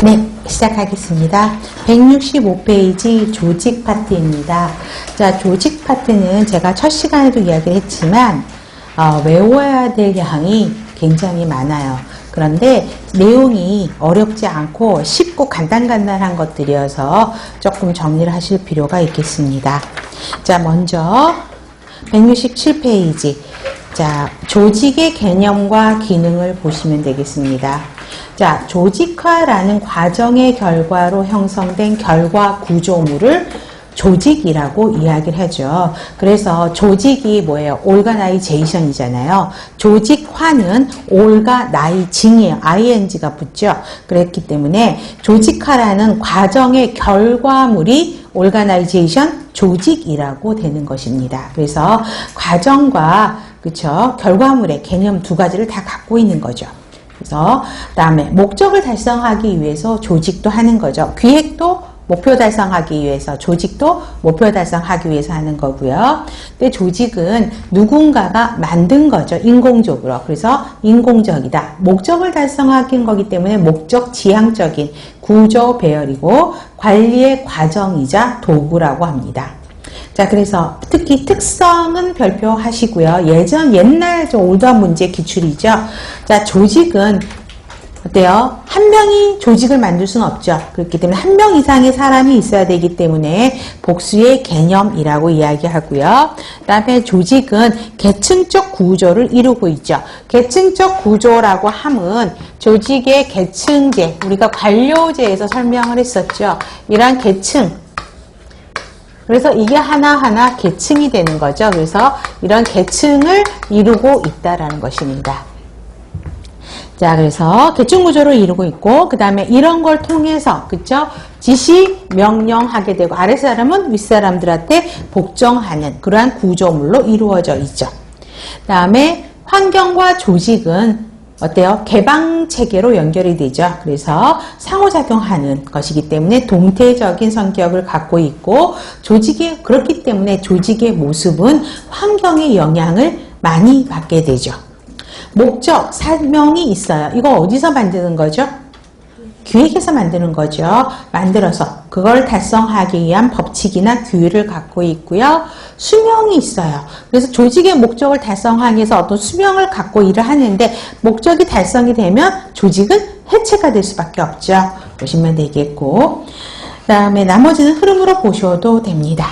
네, 시작하겠습니다. 165페이지 조직 파트입니다. 자, 조직 파트는 제가 첫 시간에도 이야기를 했지만 외워야 될 양이 굉장히 많아요. 그런데 내용이 어렵지 않고 쉽고 간단한 것들이어서 조금 정리를 하실 필요가 있겠습니다. 자, 먼저 167페이지. 자, 조직의 개념과 기능을 보시면 되겠습니다. 자, 조직화라는 과정의 결과로 형성된 결과 구조물을 조직이라고 이야기를 하죠. 그래서 조직이 뭐예요? organization이잖아요. 조직화는 organizing이에요. ing가 붙죠. 그랬기 때문에 조직화라는 과정의 결과물이 organization, 조직이라고 되는 것입니다. 그래서 과정과 그쵸? 결과물의 개념 두 가지를 다 갖고 있는 거죠. 그래서 다음에 목적을 달성하기 위해서 조직도 하는 거죠. 기획도 목표 달성하기 위해서, 조직도 목표 달성하기 위해서 하는 거고요. 근데 조직은 누군가가 만든 거죠. 인공적으로. 그래서 인공적이다. 목적을 달성하기 거기 때문에 목적 지향적인 구조 배열이고 관리의 과정이자 도구라고 합니다. 자, 그래서 특히 특성은 별표하시고요. 옛날 올드한 문제 기출이죠. 자, 조직은 어때요? 한 명이 조직을 만들 수는 없죠. 그렇기 때문에 한 명 이상의 사람이 있어야 되기 때문에 복수의 개념이라고 이야기하고요. 그 다음에 조직은 계층적 구조를 이루고 있죠. 계층적 구조라고 함은 조직의 계층제, 우리가 관료제에서 설명을 했었죠. 이러한 계층, 그래서 이게 하나하나 계층이 되는 거죠. 그래서 이런 계층을 이루고 있다라는 것입니다. 자, 그래서 계층 구조를 이루고 있고, 그 다음에 이런 걸 통해서, 그쵸? 지시, 명령하게 되고, 아랫사람은 윗사람들한테 복종하는 그러한 구조물로 이루어져 있죠. 그 다음에 환경과 조직은 어때요? 개방 체계로 연결이 되죠. 그래서 상호작용하는 것이기 때문에 동태적인 성격을 갖고 있고, 조직이 그렇기 때문에 조직의 모습은 환경의 영향을 많이 받게 되죠. 목적, 사명이 있어요. 이거 어디서 만드는 거죠? 기획에서 만드는 거죠. 만들어서 그걸 달성하기 위한 법칙이나 규율을 갖고 있고요. 수명이 있어요. 그래서 조직의 목적을 달성하기 위해서 어떤 수명을 갖고 일을 하는데 목적이 달성이 되면 조직은 해체가 될 수밖에 없죠. 보시면 되겠고, 그 다음에 나머지는 흐름으로 보셔도 됩니다.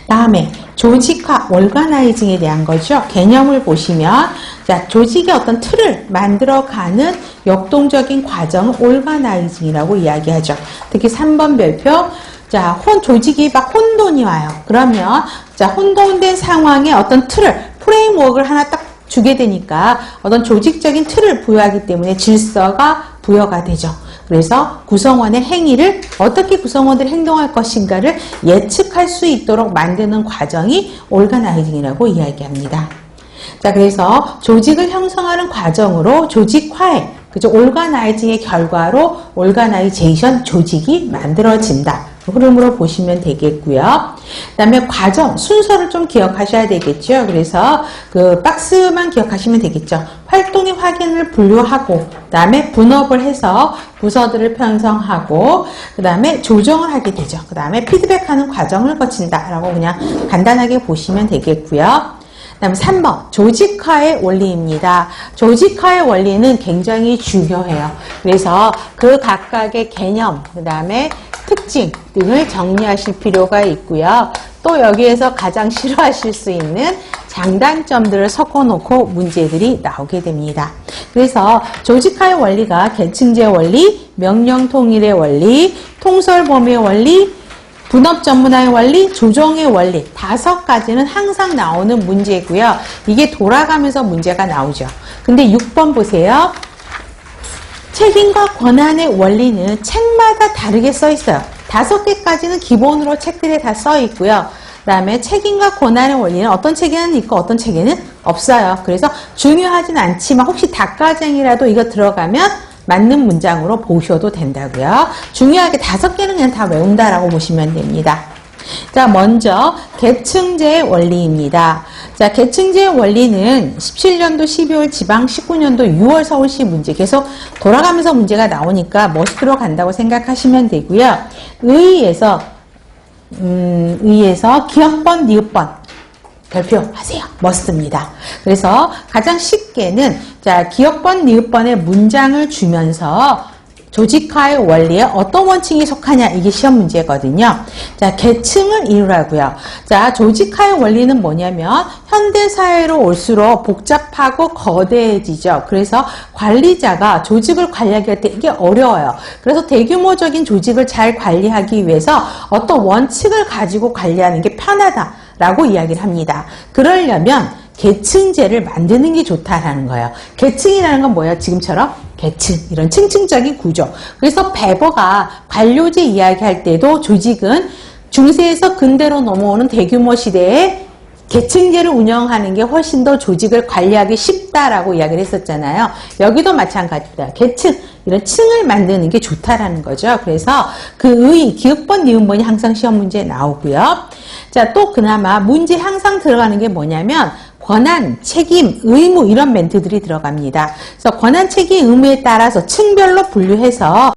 다음에 조직화, organizing에 대한 거죠. 개념을 보시면 자, 조직의 어떤 틀을 만들어가는 역동적인 과정을 organizing이라고 이야기하죠. 특히 3번 별표, 자, 조직이 막 혼돈이 와요. 그러면 자, 혼돈된 상황에 어떤 틀을, 프레임워크를 하나 딱 주게 되니까 어떤 조직적인 틀을 부여하기 때문에 질서가 부여가 되죠. 그래서 구성원의 행위를 어떻게 구성원들이 행동할 것인가를 예측할 수 있도록 만드는 과정이 organizing이라고 이야기합니다. 자, 그래서 조직을 형성하는 과정으로 조직화의, 그죠? organizing의 결과로 organization, 조직이 만들어진다. 흐름으로 보시면 되겠고요. 그 다음에 과정, 순서를 좀 기억하셔야 되겠죠. 그래서 그 박스만 기억하시면 되겠죠. 활동의 확인을 분류하고, 그 다음에 분업을 해서 부서들을 편성하고, 그 다음에 조정을 하게 되죠. 그 다음에 피드백하는 과정을 거친다라고 그냥 간단하게 보시면 되겠고요. 그 다음에 3번, 조직화의 원리입니다. 조직화의 원리는 굉장히 중요해요. 그래서 그 각각의 개념, 그 다음에 특징 등을 정리하실 필요가 있고요. 또 여기에서 가장 싫어하실 수 있는 장단점들을 섞어놓고 문제들이 나오게 됩니다. 그래서 조직화의 원리가 계층제 원리, 명령 통일의 원리, 통솔 범위의 원리, 분업 전문화의 원리, 조정의 원리 5가지는 항상 나오는 문제고요. 이게 돌아가면서 문제가 나오죠. 근데 6번 보세요. 책임과 권한의 원리는 책마다 다르게 써 있어요. 5개까지는 기본으로 책들에 다 써 있고요. 그 다음에 책임과 권한의 원리는 어떤 책에는 있고 어떤 책에는 없어요. 그래서 중요하진 않지만 혹시 닭가쟁이라도 이거 들어가면 맞는 문장으로 보셔도 된다고요. 중요하게 5개는 그냥 다 외운다라고 보시면 됩니다. 자, 먼저 계층제의 원리입니다. 자, 계층제의 원리는 17년도 12월 지방, 19년도 6월 서울시 문제 계속 돌아가면서 문제가 나오니까 머스트로 간다고 생각하시면 되고요. 의에서 기억번, 니읍번 별표하세요. 머스트입니다. 그래서 가장 쉽게는 자, 기억번, 니읍번의 문장을 주면서 조직화의 원리에 어떤 원칙이 속하냐, 이게 시험 문제거든요. 자, 계층을 이루라고요. 자, 조직화의 원리는 뭐냐면 현대사회로 올수록 복잡하고 거대해지죠. 그래서 관리자가 조직을 관리하기 할 때 이게 어려워요. 그래서 대규모적인 조직을 잘 관리하기 위해서 어떤 원칙을 가지고 관리하는 게 편하다라고 이야기를 합니다. 그러려면 계층제를 만드는 게 좋다라는 거예요. 계층이라는 건 뭐예요? 지금처럼 계층, 이런 층층적인 구조. 그래서 베버가 관료제 이야기할 때도 조직은 중세에서 근대로 넘어오는 대규모 시대에 계층제를 운영하는 게 훨씬 더 조직을 관리하기 쉽다라고 이야기를 했었잖아요. 여기도 마찬가지입니다. 계층, 이런 층을 만드는 게 좋다라는 거죠. 그래서 기억번, 니은번이 항상 시험 문제에 나오고요. 자, 또 그나마 문제 항상 들어가는 게 뭐냐면 권한, 책임, 의무 이런 멘트들이 들어갑니다. 그래서 권한, 책임, 의무에 따라서 층별로 분류해서